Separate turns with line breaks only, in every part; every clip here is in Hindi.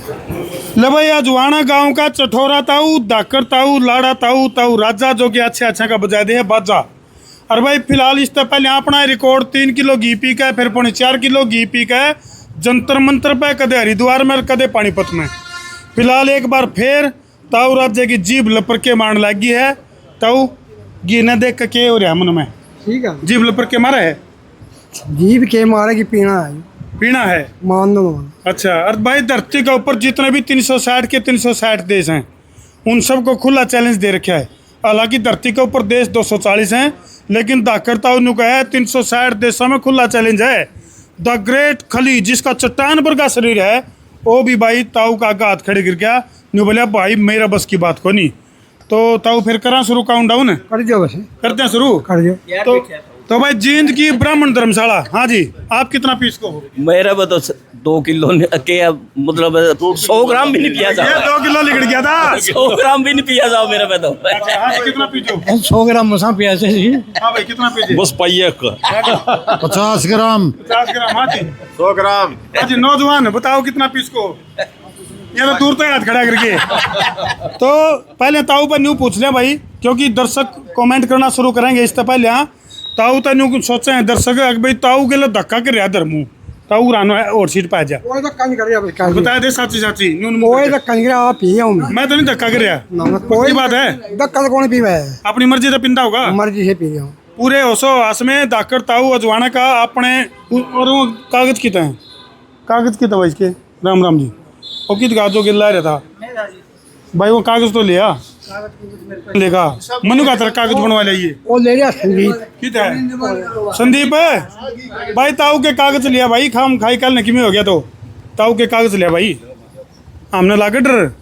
ले भाई अजवाना गांव का चठोरा ताऊ, दाकर ताऊ, लाड़ा ताऊ, ताऊ राजा जो कि अच्छा अच्छा का बजा दे है बाजा। और भाई फिलहाल इससे पहले अपना रिकॉर्ड 3 किलो घी पी का, फिर 4.5 किलो घी पी का, जंतर मंतर पे कदे हरिद्वार में कदे पानीपत में। फिलहाल एक बार फिर ताऊ राजा की जीभ लपर के मारने लगी है। ताऊ घी न देख के हो रहा मन में,
ठीक है,
जीभ लपर के मारा है,
जीभ के मारे की पीना है,
पीना है।
मान दो मान।
अच्छा, और भाई धरती के ऊपर जितने भी 360 के 360 देश हैं उन सबको खुला चैलेंज दे रखा है। हालांकि धरती के ऊपर देश 240 हैं, लेकिन दाकर ताऊ ने कहा है 360 देशों में खुला चैलेंज है। द ग्रेट खली जिसका चट्टान पर का शरीर है वो भी भाई ताऊ का आगा हाथ खड़े गिर गया। न्यू बोलिया भाई मेरा बस की बात को नहीं। तो ताऊ फिर करा शुरू काउंटडाउन,
कर दो बस,
करते हैं शुरू।
कर दो।
तो भाई जींद की ब्राह्मण धर्मशाला, हाँ जी, आप कितना पीस को?
मेरा तो 2 किलो के मतलब 100 ग्राम भी नहीं पिया जा।
ये 2 किलो लिगड़ गया था।
100 ग्राम भी नहीं पिया जाओ मेरा पे तो।
अच्छा, हाँ जी, कितना पीजो?
100 ग्राम मसा पिया से जी।
हाँ भाई कितना पीजे?
बस पाइए
50 ग्राम।
50 ग्राम, हाँ जी।
100 ग्राम।
हाँ जी, नौजवान बताओ कितना पीस को? ये तो दूर तक हाथ खड़ा करके। तो पहले ताऊ पर न्यू पूछ लिया भाई, क्योंकि दर्शक कमेंट करना शुरू करेंगे इससे पहले। हाँ ताऊ तो न्यू सोचे हैं दर्शक भाई ताऊ के लिए धक्का कर रहा धर्मू, ताऊ रानो है और सीट पा जा।
ओए धक्का नहीं कर रहा भाई,
बता दे साची साची।
ओए धक्का नहीं कर रहा, आप पी हूं
मैं तो नहीं धक्का कर रहा,
ना
कोई बात है।
धक्का तो कौन पीवा है,
अपनी मर्जी से पिंदा होगा,
मर्जी से पी रहा हूं।
पूरे होशो आस में दाकर ताऊ अजवाना का अपने। और वो कागज की है, कागज की था इसके। राम राम जी, वो कित गाजो गिर ला रहा था भाई, वो कागज तो लिया लेगा मनु का तरह कागज बनवा लिया।
वो ले लिया संगीत
कित है संदीप भाई, ताऊ के कागज लिया भाई, खाम खाई कल न किमें हो गया तो ताऊ के कागज लिया भाई, हमने लागे डर।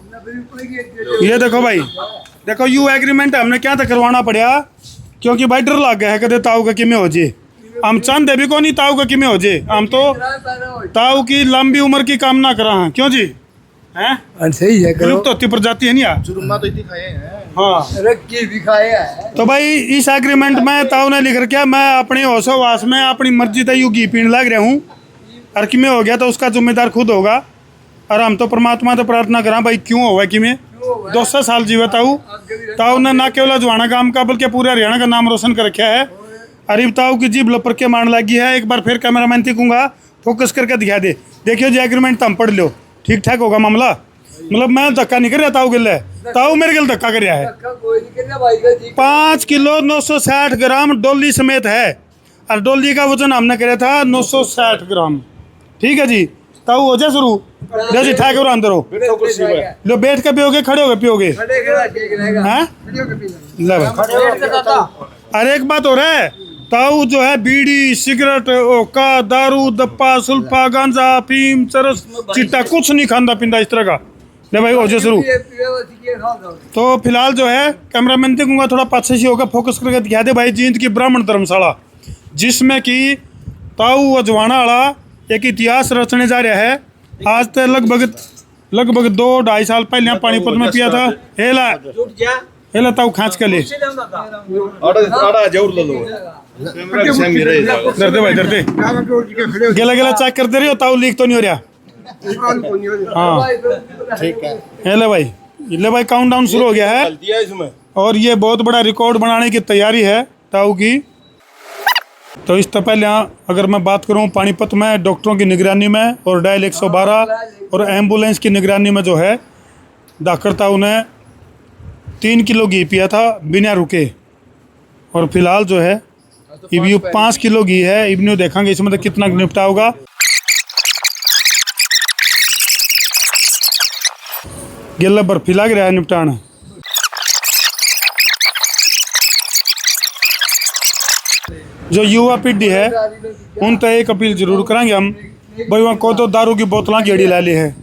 ये देखो भाई, देखो यू एग्रीमेंट हमने क्या था करवाना पड़ा, क्योंकि भाई डर लग गया है कदे ताऊ का किमें हो जे। हम चांदे भी को नहीं ताऊ का किमें हो जे, हम तो ताऊ की लंबी उम्र की कामना करा हैं। क्यों जी हैं?
सही है,
विलुप्त होती प्रजाति है नहीं यार।
चुरुम्मा तो इतनी खाए हैं।
हाँ
रक्की भी खाया है।
तो भाई इस एग्रीमेंट में ताऊ ने लिख रखा, मैं अपने होशोवास में अपनी मर्जी से यूँ घी पीने लग रहा हूँ, और कि में हो गया तो उसका जिम्मेदार खुद होगा। और हम तो परमात्मा से प्रार्थना करा भाई क्यों होगा कि में 200 साल जीवे ताऊ। ताऊ ने ना केवल अजवाना गांव का बल्कि पूरे हरियाणा का नाम रोशन कर रखा है। अरे ताऊ की जीभ लपर के मारने लगी है। एक बार फिर कैमरामैन दिखूंगा, फोकस करके दिखा दे। देखियो जी एग्रीमेंट तो हम पढ़ लो, ठीक ठाक होगा मामला। मतलब मैं धक्का नहीं कर रहा ताऊ गिल, ताऊ मेरे गिल धक्का कर रहा है। 5 किलो 960 ग्राम डोली समेत है, और डोली का वजन हमने करे था 960 ग्राम। ठीक है जी, ताऊ हो जाए शुरू। जैसे ठाक हो अंदर हो लो, बैठ के पियोगे खड़े होके पियोगे? हैं? अरे एक बात हो रहा है, ताऊ जो है बीड़ी सिगरेट ओका दारू दप्पा सुल्फा गांजा अफीम चरस चिट्टा कुछ नहीं खांदा पिंदा इस तरह का। ले भाई हो जाए शुरू। तो फिलहाल जो है कैमरामैन देखूंगा थोड़ा पाछे से होगा, फोकस करके दिखा दे भाई। जींद की ब्राह्मण धर्मशाला, जिसमें कि ताऊ अजवाना वाला एक इतिहास रचने जा रहा है। आज तक लगभग 2-2.5 साल पहले पानीपत में पिया था। हेला ताऊ खाँच के ले
आड़ा जरूर ले लो।
डरते भाई डरते, गेला गेला चेक करते रहियो, ताऊ लीक तो नहीं हो रहा। हाँ
ठीक है,
हेले भाई, ले भाई काउंटडाउन शुरू हो गया है,
दिया इसमें।
और ये बहुत बड़ा रिकॉर्ड बनाने की तैयारी है ताऊ की। तो इससे पहले अगर मैं बात करूं पानीपत में डॉक्टरों की निगरानी में और डायल 112 और एम्बुलेंस की निगरानी में जो है दाकर ताऊ ने 3 किलो घी पिया था बिना रुके। और फिलहाल जो है इब्यू 5 किलो घी है। इब्यू देखेंगे इसमें तो कितना निपटा होगा। गिल्ला बर्फी लग रहा है निपटाना। जो युवा पीढ़ी है उन तो एक अपील जरूर करेंगे हम भाई, वहाँ को तो दारू की बोतलें गेड़ी ला ली है,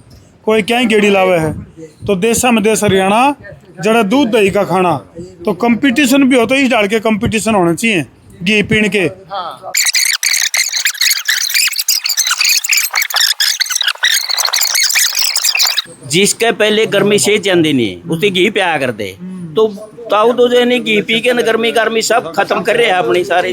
कोई क्या गेड़ी लावे है। तो देशा में देश हरियाणा जरा दूध दही का खाना, तो कंपटीशन भी हो तो इस डाल के कंपटीशन होना चाहिए घी पीने के।
जिसके पहले गर्मी से जाती नहीं उसे घी पिया करते, तो ताऊ तो जो है घी पी के न गर्मी सब खत्म कर रहे हैं अपनी सारे।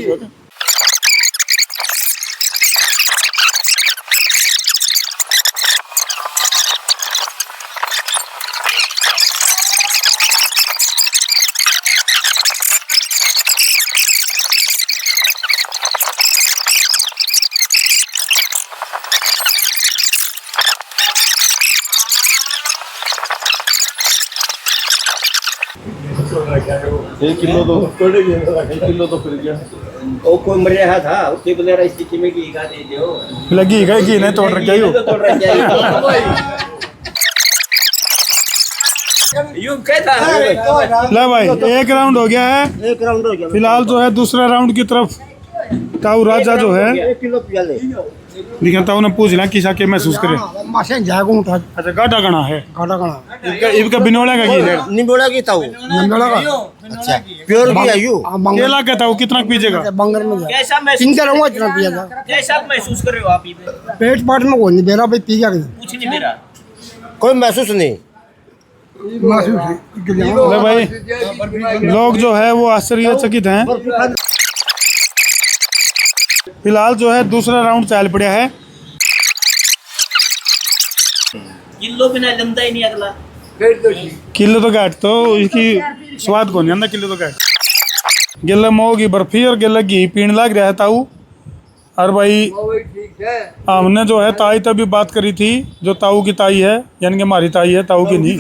1 किलो तो 1 किलो तो फिर गया
वो कोई मर रहा था उसके बगैर स्थिति में घी का दे दो
लगी गई घी नहीं तोड़ रखा यू
तो तोड़ रखा यूं कहता है
ले भाई एक राउंड हो गया है।
एक राउंड हो गया
फिलहाल जो है दूसरा राउंड की तरफ ताऊ राजा जो है
1 किलो पियाले
देखिए ताऊ ने पूछ लिया किसा के महसूस करे।
मासे जागो उठा
अच्छा गाटा गणा है
काटा कणा
इनका बिनोड़ा का घी है
निबोड़ा की ताऊ निबोड़ा का अच्छा प्योर भी आयु
केला का ताऊ कितना पीजेगा
बंगर में जा
कैसा महसूस
चिंता रहूंगा इतना पिया था
कैसा महसूस कर रहे हो आप ये
पेट पाट में कोई नहीं बेरा भाई पी गया
कुछ नहीं मेरा
कोई महसूस नहीं महसूस
ले भाई लोग जो है वो आश्चर्यचकित हैं। फिलहाल जो है दूसरा राउंड चल पड़ा है।
किलो बिना लंदा ही नहीं अगला
किलो तो घाट तो इसकी स्वाद को नहीं आंदा किलो तो घाट गिले मोह की बर्फी और गिले घी पीने लग रहा है ताऊ। और भाई हमने जो है ताई तभी बात करी थी जो ताऊ की ताई है यानी कि हमारी ताई है ताऊ की नहीं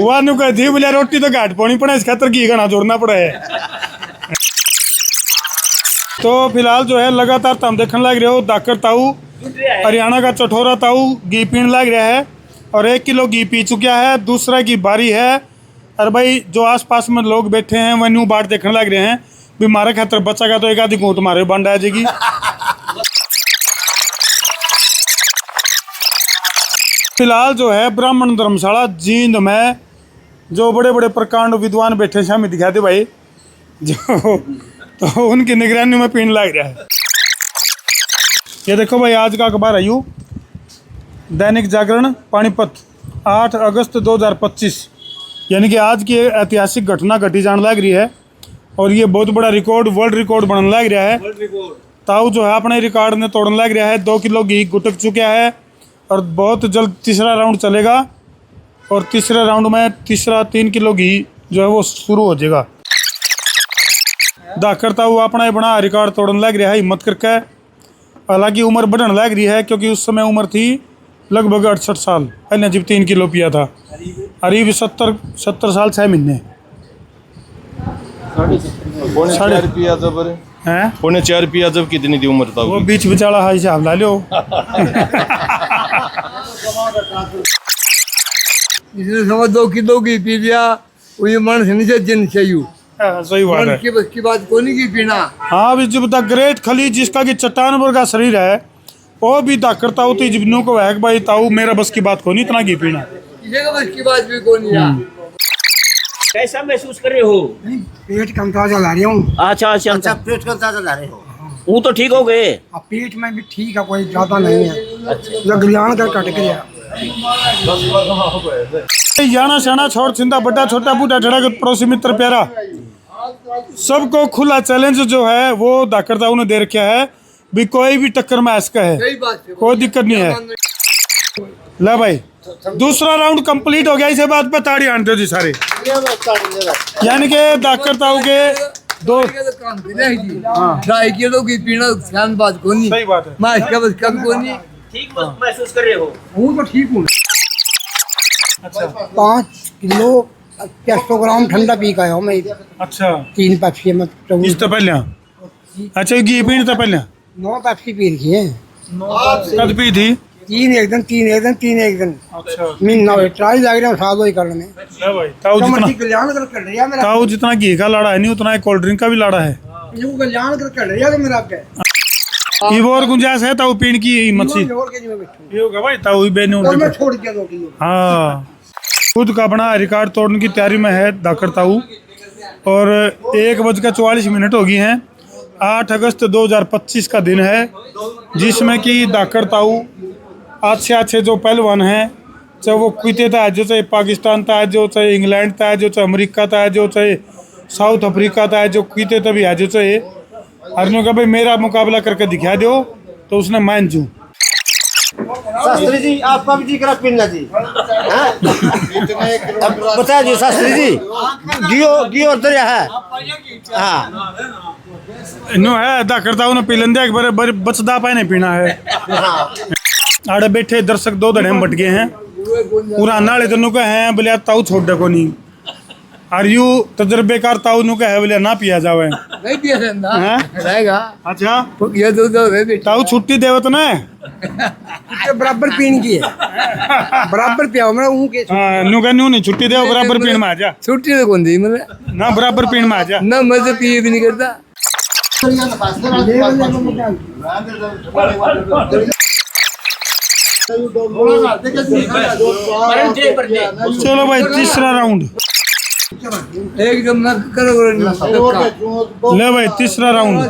वह नु कह थी बोले रोटी तो घाट पानी पड़ा इस खातर घी घना जोड़ना पड़ा है। तो फिलहाल जो है लगातार तुम देखने लग रहे हो दाकर ताऊ हरियाणा का चटोरा ताऊ घी पीने लग रहा है और 1 किलो घी पी चुका है। दूसरा की बारी है और भाई जो आसपास में लोग बैठे हैं वह न्यू बाट देखने लग रहे हैं भी मारे खातर बच्चा का तो एक आधी घूट मारे बंड आ जाएगी। फिलहाल जो है ब्राह्मण धर्मशाला जींद में जो बड़े बड़े प्रकांड विद्वान बैठे हैं हमें दिखा दे भाई जो तो उनकी निगरानी में पीने लग रहा है। ये देखो भाई आज का अखबार आयु दैनिक जागरण पानीपत 8 अगस्त 2025 यानी कि आज की ऐतिहासिक घटना घटी जाने लग रही है और ये बहुत बड़ा रिकॉर्ड वर्ल्ड रिकॉर्ड बनने लग रहा है। ताऊ जो है अपने रिकॉर्ड ने तोड़ने लग रहा है 2 किलो घी गुटक चुका है और बहुत जल्द तीसरा राउंड चलेगा और तीसरे राउंड में तीसरा 3 किलो घी जो है वो शुरू हो जाएगा। दाकर ताऊ अपना ही बना रिकॉर्ड तोड़ने लग रहा है हिम्मत करके। हालांकि उम्र बढ़ने लग रही है क्योंकि उस समय उम्र थी लगभग 68 साल पहले जब 3 किलो पिया था। अरीब 70 साल 6 महीने
पौने 4 रुपया जब
हैं
पौने 4 रुपया जब कितनी थी उम्र था
वो बीच बिचाला हाई हिसाब ला लो।
इसने समझ 2 किलो की पी लिया वही मन से नीचे जिन चाहिए
सही बात
मन
है।
की बस की बात कोई नहीं की पीना
हाँ अभी जब तक ग्रेट खली जिसका कि चट्टान पर का शरीर है वो भी दाकर ताऊ तो जिबनों को है भाई ताऊ मेरा बस की बात को नहीं इतना घी पीना
किसी का बस की बात भी कोई नहीं है
कैसा महसूस कर रहे हो
पेट कम ताजा ला रही हूँ
अच्छा अच्छा अच्छा
पेट कम ताजा ला रहे हो
वो तो ठीक हो गए
अब पेट में भी ठीक है कोई ज्यादा नहीं है जब गलियान कर कट गया
जाना शाना छोड़ छिंदा बड़ा छोटा बूढ़ा ठड़ा पड़ोसी मित्र प्यारा सबको खुला चैलेंज जो है वो दाकर ताऊ ने दे रखा है भी कोई भी टक्कर में ऐसा है कोई दिक्कत नहीं है। ले भाई दूसरा राउंड कंप्लीट हो गया इसे बात पे ताड़ी आने दो जी सारे यानी कि दाकर ताऊ के 2
ढाई किलो की पीना ध्यान बात को नहीं
सही बात है।
मैं इसका बस कम को नहीं
ठीक महसूस कर रहे हो
हूँ तो ठीक हूँ।
अच्छा
5 किलो 100 ग्राम ठंडा पी का हूँ मैं
अच्छा
3 पेप्सी में
इस तो पहले अच्छा घी पीने तो पहले
9 पेप्सी पी रखी है
कद पी थी
3 एक दिन 3 एक दिन 3 एक दिन
अच्छा
महीना हो ट्राई लग रहा है साल वही करने में
ले भाई ताऊ जितना
कल्याण कर कर रही है मेरा
ताऊ जितना घी का लाड़ा है नहीं उतना कोल्ड ड्रिंक का भी लाड़ा है।
ये कल्याण कर रही है मेरा आपके
ये वो और गुंजाइश है ताऊ पीने की मच्छी
और के जी में बैठूं
ये होगा भाई ताऊ ही बेने
और मैं छोड़ दिया 2 किलो
हाँ खुद का अपना रिकॉर्ड तोड़ने की तैयारी में है दाकर ताऊ और 1:44 हो गई हैं। 8 अगस्त 2025 का दिन है जिसमें कि दाकर ताऊ अच्छे जो पहलवान हैं चाहे वो कुते था जो चाहे पाकिस्तान था जो चाहे इंग्लैंड था जो चाहे अमेरिका था जो चाहे साउथ अफ्रीका था जो कुते तभी है जो चाहे हरनों का भाई मेरा मुकाबला करके दिखा दो तो उसने मान जू
शास्त्री जी आपका भी जी करा पीना जी बता दियो शास्त्री जी गियो दरिया है हाँ
नो है दाकर ताऊ ने पी लेंदे एक बार बचदा पाए नहीं पीना है। आड़े बैठे दर्शक 2 धड़े में बट गए हैं पुराना वाले तो नुका है बोले ताऊ छोड़ दे को नहीं और यू तजर्बेकार ताऊ नुका है बोले ना पिया जावे
नहीं पिया जाता
हैं?
रहेगा
अच्छा
तो ये दूध है बेटा
ताऊ छुट्टी देवत ना
तो बराबर पीने की है बराबर पिया मैं हूं के
हाँ नुका न्यू नहीं छुट्टी दे बराबर पीण में आ जा
छुट्टी तो कौन दी मतलब
ना बराबर पीण में आ जा
ना मैं तो पिए भी नहीं करता
चलो भाई तीसरा राउंड
एकदम ना करो
ले भाई तीसरा राउंड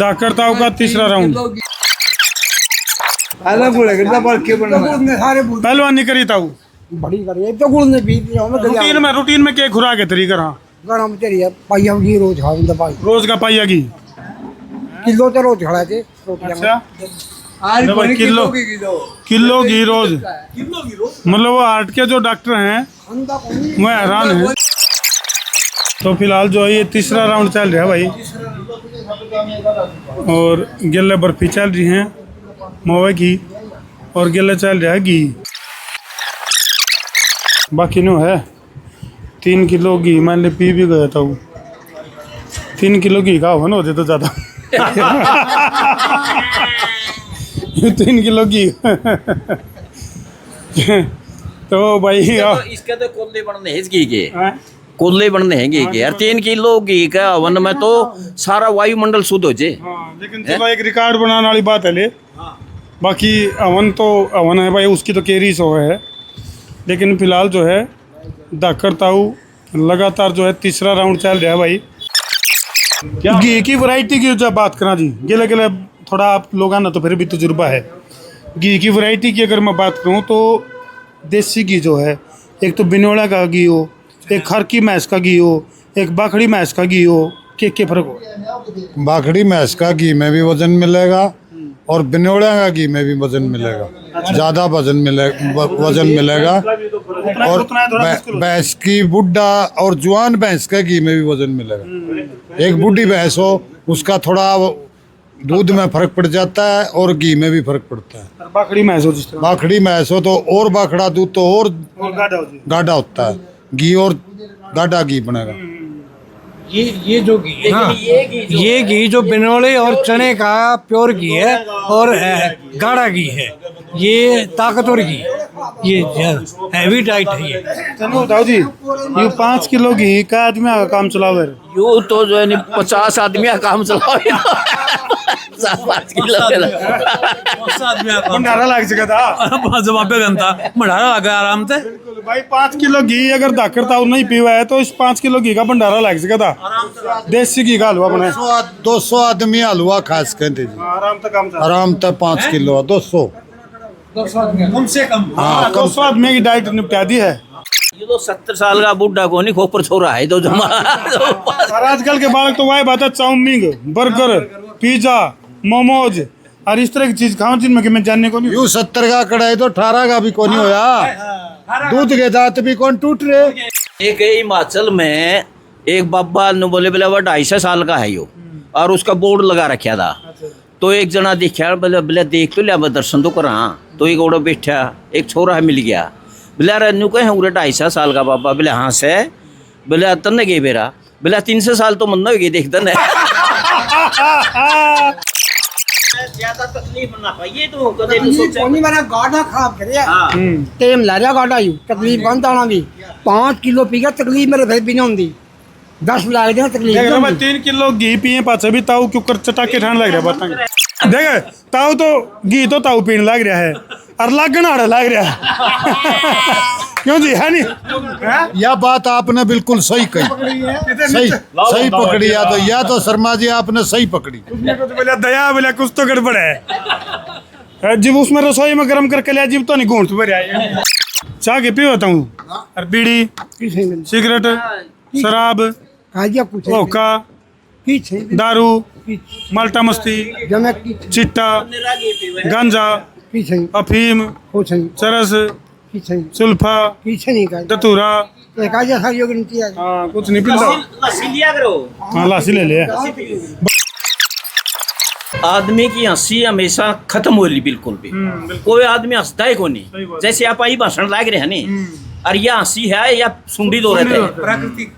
डाकर ताऊ का तीसरा राउंड
अलग बोले करता पर के बना सारे
पहलवानी करी ताऊ
बड़ी कर एक तो गुड़ ने पी दिया मैं
रूटीन में क्या खुराक है तरीका रहा
गरम चली है पाइया की रोज खा दवाई
रोज का पाइया की
किलो तो रोज खड़ा थे
अच्छा
आज
ले भाई, किलो किलो घी रोज मतलब वो हार्ट के जो डॉक्टर हैं वो हैरान है। तो फिलहाल जो है ये तीसरा राउंड चल रहा है भाई और गिले बर्फी चल रही हैं मोवे की और गिले चल रहा है घी बाकी नो है 3 किलो घी मैंने पी भी गया था वो 3 किलो घी का होगा ना होते तो ज़्यादा 3 किलो घी तो भाई
इसके तो कोल्ले बनने हैं इस घी के कोल्ले बनने हैं घी के यार 3 किलो घी का हवन में तो सारा वायुमंडल शुद्ध हो जाए
लेकिन चलो एक रिकॉर्ड बनाने वाली बात है ले बाकी हवन तो हवन है भाई उसकी तो केरी सो है लेकिन फिलहाल जो है दाकर ताऊ लगातार जो है तीसरा राउंड चल रहा है भाई घी की वैरायटी की जब बात करा जी गिले गिले थोड़ा आप लोग ना तो फिर भी तजुर्बा है घी की वैरायटी की अगर मैं बात करूँ तो देसी घी जो है एक तो बिनोड़ा का घी हो एक खर की भैंस का घी हो एक बाखड़ी भैंस का घी हो के फर्क हो
बाखड़ी भैंस का घी में भी वजन मिलेगा और बिनोड़ा का घी में भी वजन मिलेगा ज़्यादा वजन मिलेगा और भैंस की बुढ़ा और जवान भैंस का घी में भी वजन मिलेगा एक बुढ़ी भैंस हो उसका थोड़ा दूध में फर्क पड़ जाता है और घी में भी फर्क पड़ता है
बाखड़ी भैंस हो जिस तरह
बाखड़ी भैंस हो तो और बाखड़ा दूध तो और गाढ़ा होता है घी और गाढ़ा घी बनेगा
ये जो घी है हाँ, ये घी जो बिनोले और चने का प्योर घी है और गाढ़ा घी है ये ताकतवर घी ये हैवी डाइट है ये
चलो बताओ जी ये 5 किलो घी का आदमी का काम चलावे
यू तो जो है 50 आदमी का काम चलावे 5 किलो
भंडारा लग सका था
जवाब घंटा भंडारा लगा आराम से
भाई 5 किलो घी अगर दाकर ताऊ नहीं पीवा है तो इस 5 किलो घी का भंडारा लग सका था देसी घी का हलवा बना
200 आदमी हलवा खास कहते जी आराम तक 5 किलो 200
कम से कम
हाँ
200 आदमी की डाइट निपटा दी है
ये तो 70 साल का बूढ़ा को नहीं खोपर छोरा है तो जमा
और आजकल के बालक तो वही बात है चाउमीन बर्गर पिज्जा मोमोज और इस तरह की चीज खाओ जिनमें कि मैं जानने को नहीं
यू 70 का कढ़ाई तो 18 का भी कौन होया दूध के दांत भी कौन टूट रहे
एक हिमाचल में एक बाबा ने बोले बोले वो 250 साल का है यो और उसका बोर्ड लगा रखा था तो एक जना देखा बोले बोले देख तो लिया मैं दर्शन तो करा तो एक ओड़ा बैठा एक छोरा मिल गया बोले यार न्यू कहे उरे 250 साल का बाबा बोले हाँ से बोले तन्ने गए बेरा बोले 300 साल तो मन गए देख तन्ने ज्यादा तकलीफ ना पाइए तो कदे नहीं सोचा
कोनी मेरा गाढ़ा खराब करे टाइम ला रहा गाढ़ा यू तकलीफ कौन ताना भी 5 किलो पी गया तकलीफ मेरे फिर भी नहीं होंदी 10 लाख देना तकलीफ
देख मैं 3 किलो घी पिए पाछे भी ताऊ कुकर चटाके ठान लग रहा बताएंगे देख ताऊ तो घी तो ताऊ पीने लग रहा है और लागना लग रहा है क्यों जी है नहीं
यह बात आपने बिल्कुल सही कही सही पकड़ी या तो शर्मा जी आपने सही पकड़ी
बोला दया बोला कुछ तो गड़बड़ है जब उसमें रसोई में गर्म करके लिया जीव तो नहीं घूंट भर आए चाह के पी होता हूँ और बीड़ी सिगरेट शराब होका दारू माल्टा मस्ती चिट्टा गांजा अफीम चरस सुल्फा दतूरा
लस्सी लिया करो
हाँ लासी ले लिया
आदमी की हंसी हमेशा खत्म हो रही बिल्कुल भी। कोई आदमी हंसता ही को नहीं। जैसे आप आई भाषण लाग रहे हैं नहीं, और यह हंसी है या सुंडी दो रहते हैं।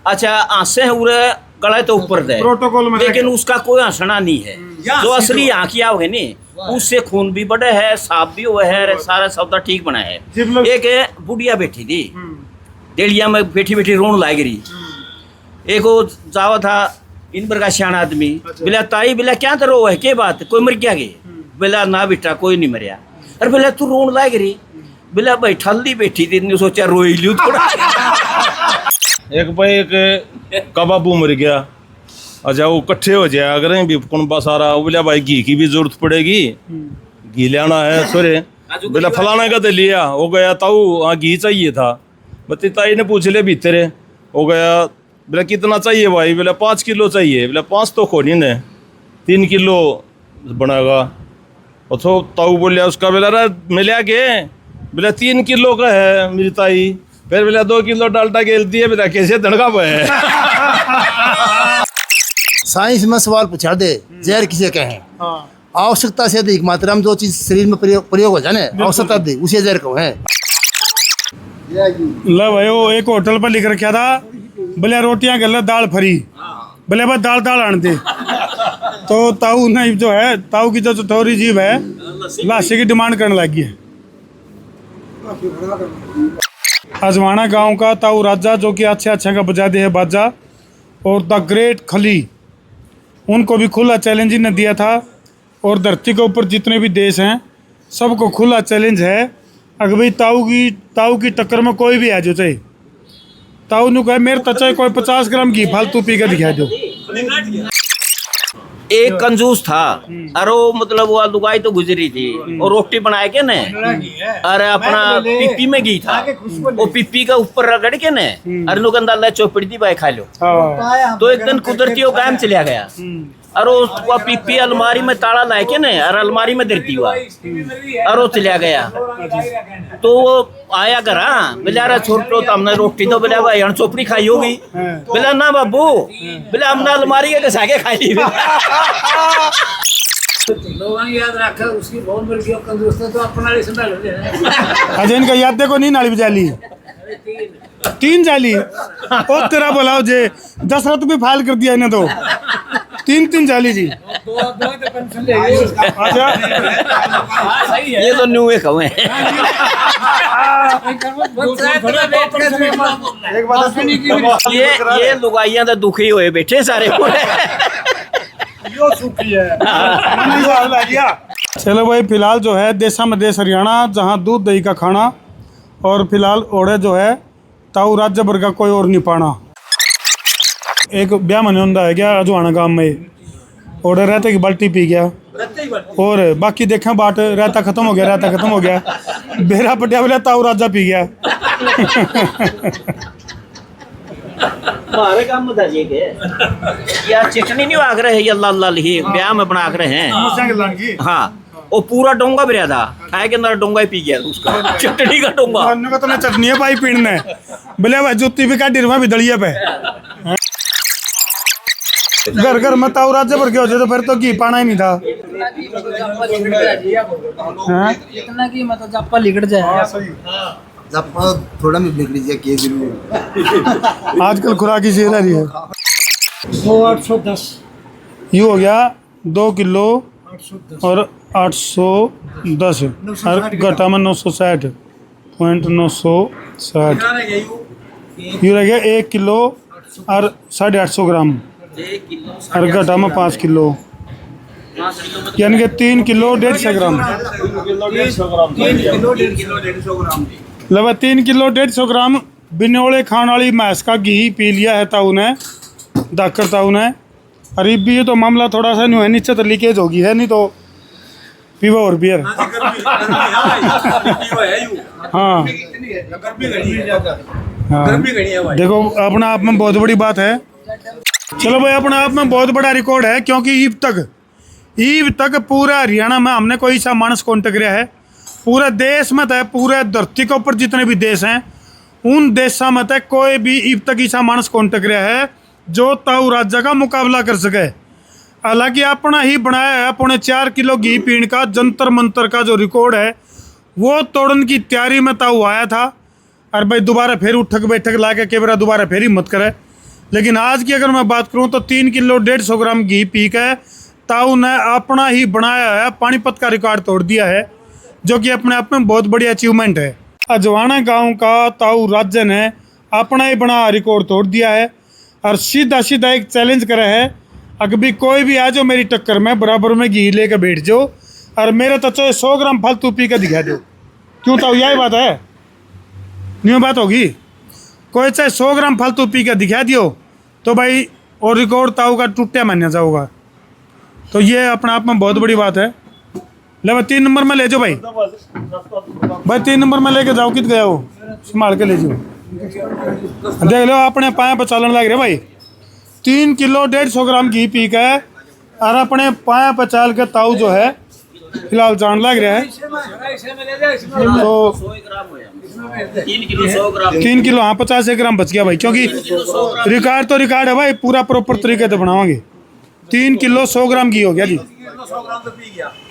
अच्छा हंसे है उरे गला तो ऊपर दे
प्रोटोकॉल में,
लेकिन उसका कोई हंसना नहीं है। जो असली आँखिया हो नी उससे खून भी बढ़े है, साफ भी हुआ है, सारा सौदा ठीक बना है। एक बुढ़िया बैठी थी डेलिया में, बैठी बैठी रोन लाग रही। एक वो जावा था इन पर का सियाना आदमी, बोला ताई बोला क्या तो रो है, क्या बात कोई मर गया गे? बोला ना बेटा कोई नहीं मरिया। अरे बोला तू रोन लाग रही? बोला भाई ठल्ली बैठी थी, सोचा रोई लू थोड़ा।
एक भाई एक कबाबू मर गया। अच्छा वो इकट्ठे हो जाए अगर भी कुनबा सारा, वो बोला भाई घी की भी जरूरत पड़ेगी, घी लेना है सोरे। बोला फलाना का तो लिया, हो गया ताऊ हाँ घी चाहिए था। बत्ती ताई ने पूछ लिया भीतर, हो गया। बोला कितना चाहिए भाई? बोला 5 किलो चाहिए। बोला 5 तो खोनी ने 3 किलो बनाएगा। और तो ताऊ बोलिया उसका, बोला रे मिला के? बोला 3 किलो का है मेरी ताई। फिर बोला 2 किलो डालडा गेल दिए। बोला कैसे धड़का पे है?
साइंस में सवाल पूछा दे, जहर किसे कहें? आवश्यकता से अधिक मात्रा में जो चीज शरीर में प्रयोग हो जाए ना, आवश्यकता अधिक उसे जहर कहो है।
ला भाई वो एक होटल पर लिख रखा था, बोले रोटियां गल दाल फरी, बोले बस दाल दाल आन दे। तो ताऊ ने जो है, ताऊ की जो चौथौरी जीव है लाशे की डिमांड करने लगी है। अजवाना गांव का ताऊ राजा जो कि अच्छा का बजा दे है बाजा, और द ग्रेट खली, उनको भी खुला चैलेंज ही ने दिया था। और धरती के ऊपर जितने भी देश हैं सबको खुला चैलेंज है, अगर भाई ताऊ की टक्कर में कोई भी आ जाए, चाहे ताऊ ने कहा मेरे तचाए कोई 50 ग्राम घी फालतू पी कर दिखा दो।
एक कंजूस था, अरे वो मतलब वो लुगाई तो गुजरी थी, और रोटी बनाए के ने, अरे अपना पिप्पी में घी था, वो पिप्पी का ऊपर रगड़ के ने, अरे लोग अंदाजा चौपड़ी दी भाई खा लो। तो एक दिन कुदरती वो काम चलिया गया, और वो पिप्पी अलमारी में ताला लाए के ने, और अलमारी में धरती हुआ, और वो चलिया गया। तो वो आया घर, बोला अरे छोटो तो हमने रोटी तो बोला भाई चौपड़ी खाई होगी। बोला ना बाबू, बोला हमने अलमारी के घसा के खाई।
याद रखा उसकी बहुत बड़ी कंजूस तो अपना संभाल ले।
अच्छा इनका याद देखो नहीं नाली जाली 3 जाली, और तेरा बोलाओ जे 10 रात भी फाइल कर दिया इन्हें तो 3 जाली जी। अच्छा
ये तो न्यू एक हुए। ये लुगाइयां तो दुखी हुए बैठे सारे
चलो भाई फिलहाल जो है देशा में देश हरियाणा, जहाँ दूध दही का खाना, और फिलहाल ओढ़े जो है ताऊ राज्य भर का कोई और नहीं पाना। एक ब्याह मने होंदा है क्या अजवाना गांव में, ओढ़े रहते की बाल्टी पी गया, और बाकी देखा बाट रहता खत्म हो गया, बेरा पटिया बोला ताऊ राजा पी गया।
हमारे काम में ये के यार चटनी नहीं आग रहे, अल्लाह अल्लाह ही ब्याह में बना कर रहे हैं। हाँ वो पूरा डोंगा भरा था, खाए के अंदर डोंगा ही पी गया उसका, चटनी का डोंगा।
तो चटनी है भाई पीने, बोले भाई जुत्ती भी काटी भी दलिया पे। घर में ताऊ राज्य भर के हो जाए तो फिर तो घी पाना ही नहीं था।
इतना की मतलब जापा लिगड़ जाए,
जापा थोड़ा में बिगड़ जाए के जरूर।
आजकल खुराक की चीज रही है।
810
यू हो गया 2 किलो और 810, और घटा में 960.960, यू रह गया 1 किलो और 850 ग्राम, और घटा में 5 किलो, यानी कि 3 किलो 150 ग्राम। लगभग 3 किलो 150 ग्राम बिनोले खाने वाली भैंस का घी पी लिया है ताऊ ने, दाकर ताऊ ने। और भी ये तो मामला थोड़ा सा नहीं है, नीचे तो लीकेज होगी है, नहीं तो पीवा और बियर। हाँ देखो अपना आप में बहुत बड़ी बात है। चलो भाई अपने आप में बहुत बड़ा रिकॉर्ड है, क्योंकि ईब तक पूरा हरियाणा में हमने कोई सा मानस कॉन्टेक्ट किया है, पूरे देश में तय, पूरे धरती के ऊपर जितने भी देश हैं उन देशों में तक कोई भी ईब तक ऐसा मानस कॉन्टेक्ट किया है जो ताऊ राजा का मुकाबला कर सके। हालांकि अपना ही बनाया है 4.25 किलो घी पीण का जंतर मंतर का जो रिकॉर्ड है वो तोड़ने की तैयारी में ताऊ आया था। और भाई दोबारा फिर उठक बैठक ला के केवरा दोबारा फिर हिम्मत करे। लेकिन आज की अगर मैं बात करूं तो 3 किलो 150 ग्राम घी पी के ताऊ ने अपना ही बनाया है पानीपत का रिकॉर्ड तोड़ दिया है, जो कि अपने आप में बहुत बड़ी अचीवमेंट है। अजवाना गांव का ताऊ राजन है अपना ही बना रिकॉर्ड तोड़ दिया है और सीधा सीधा एक चैलेंज करा है, अगर भी कोई भी आ जाओ मेरी टक्कर में बराबर में घी लेकर बैठ जाओ और मेरे तो चाहे 100 ग्राम फालतू पी कर दिखा दो। क्यों ताऊ यही बात है, न्यू बात होगी। कोई चाहे 100 ग्राम फालतू पी कर दिखा दियो तो भाई और रिकॉर्ड ताऊ का टूटा मान्या जाओगा। तो ये अपने आप में बहुत बड़ी बात है। ले भाई 3 नंबर में ले जाओ भाई 3 नंबर में लेके जाओ, कित गया हो संभाल के ले जाओ। देख लो अपने पाए पर चलन लग रहे भाई 3 किलो 150 ग्राम घी पी के और अपने पाए पर चल के ताऊ जो है फिलहाल जान लग रहा है। तो 3 किलो हाँ 50 ग्राम बच गया भाई, क्योंकि रिकॉर्ड तो रिकॉर्ड है भाई, पूरा प्रॉपर तरीके से बनावांगे। 3 किलो 100 ग्राम घी हो गया जी,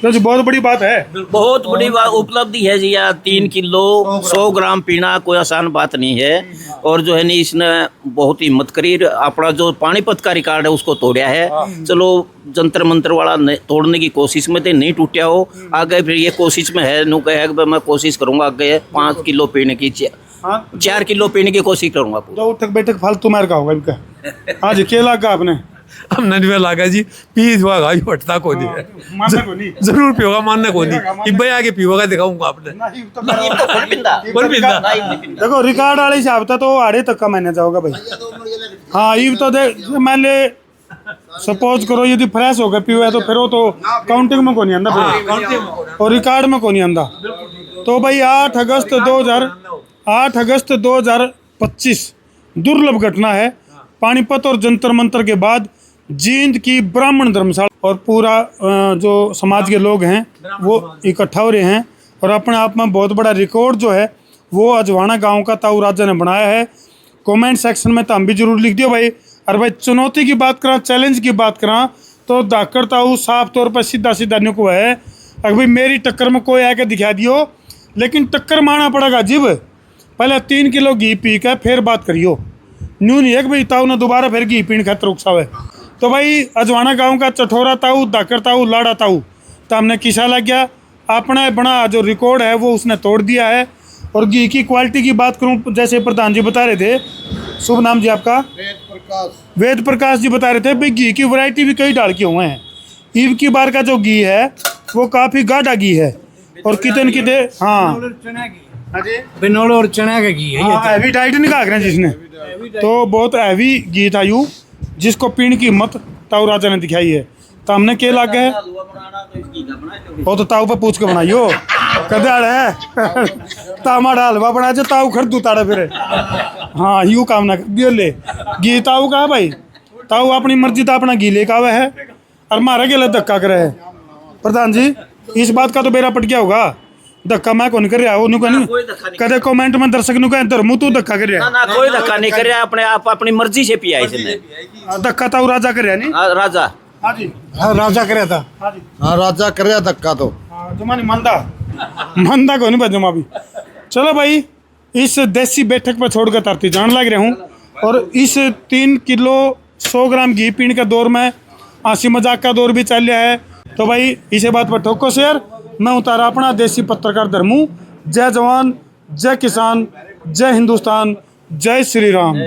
तो जी बहुत बड़ी बात है,
बहुत बड़ी उपलब्धि है जी यार। 3 किलो 100 ग्राम पीना कोई आसान बात नहीं है। और जो है नी इसने बहुत हिम्मत करी, अपना जो पानीपत का रिकॉर्ड है उसको तोड़ा है। चलो जंतर मंतर वाला तोड़ने की कोशिश में तो नहीं टूटा हो, आगे फिर ये कोशिश में है, नु कहे कि मैं कोशिश करूंगा आगे 5 किलो पीने की 4 किलो पीने की कोशिश करूंगा।
तो उठक बैठक फालतू मार का होगा इनका। हाँ जी, केला का आपने
हमने नहीं लगा जी पी हुआ गाई हटता को नहीं जरूर पियोगा मानने को नहीं इब्बे आगे पियोगा दिखाऊंगा आपने
देखो रिकॉर्ड वाले हिसाब था तो आड़े तक का मैंने जाओगा भाई। हाँ ये तो देख मान ले सपोज करो यदि फ्रेश होकर पियो है तो फिर वो तो काउंटिंग में को नहीं आंदा और रिकॉर्ड में को नहीं आंदा। तो भाई 8 अगस्त 2025 दुर्लभ घटना है। पानीपत और जंतर मंतर के बाद जींद की ब्राह्मण धर्मशाला और पूरा जो समाज के लोग हैं वो इकट्ठा हो रहे हैं और अपने आप में बहुत बड़ा रिकॉर्ड जो है वो अजवाना गांव का ताऊ राजा ने बनाया है। कमेंट सेक्शन में तो हम भी जरूर लिख दियो भाई। और भाई चुनौती की बात करा, चैलेंज की बात करा तो धाकड़ ताऊ साफ तौर पर सीधा सीधा निको है। अगर भाई मेरी टक्कर में कोई आके दिखा दियो, लेकिन टक्कर मारना पड़ेगा जीव। पहले 3 किलो घी पी के फिर बात करियो, न्यू नहीं है कि भाई ताऊ ने दोबारा फिर घी पीने खातर उकसावे। तो भाई अजवाना गांव का चठोरा ताऊ, धाकड़ ताऊ, लाड़ा ताऊ तो हमने किसा लग गया, अपना बना जो रिकॉर्ड है वो उसने तोड़ दिया है। और घी की क्वालिटी की बात करूं, जैसे प्रधान जी बता रहे थे, शुभ नाम जी आपका? वेद प्रकाश जी बता रहे थे भाई घी की वैरायटी भी कई डाल के हुए हैं। ईव की बार का जो घी है वो काफ़ी गाढ़ा घी है और कितने कितने हाँ
बिनोल और चना का घी है।
हैवी डाइट नहीं खा जिसने, तो बहुत हैवी घी था यू, जिसको पीने की हिम्मत ताऊ राजा ने दिखाई है। तो हमने के लागे है वो तो ताऊ पर पूछ के बनाइयो कदाड़ है तामाड़ा हलवा बना जो ताऊ खरीदू ताड़ा फिर। हाँ यू काम ना कर दियो ले घी ताऊ का है भाई, ताऊ अपनी मर्जी था अपना घी लेकर आवे है और मारा के लिए धक्का करे है। प्रधान जी इस बात का तो बेरा पट गया होगा, धक्का मैं कौन कर रहा हूँ कदे कमेंट में दर्शक नु कहे धर्मू तू धक्का कर रहा है।
ना कोई धक्का नहीं कर रहा, अपने आप अपनी मर्जी से पिया इसने।
धक्का ताऊ राजा कर रहा नहीं?
राजा
हाँ जी
राजा करे था।
हाँ जी
हाँ राजा करे धक्का तो
जमा नहीं मंदा को नहीं बजमा भी। चलो भाई इस देसी बैठक पर छोड़कर तरती जान लग रहा हूँ और इस 3 किलो 100 ग्राम घी पीने का दौर में हंसी मजाक का दौर भी चल रहा है। तो भाई इसे बात पर ठोको शेयर, मैं उतारा अपना देसी पत्रकार धर्मू। जय जवान, जय किसान, जय हिंदुस्तान, जय श्री राम।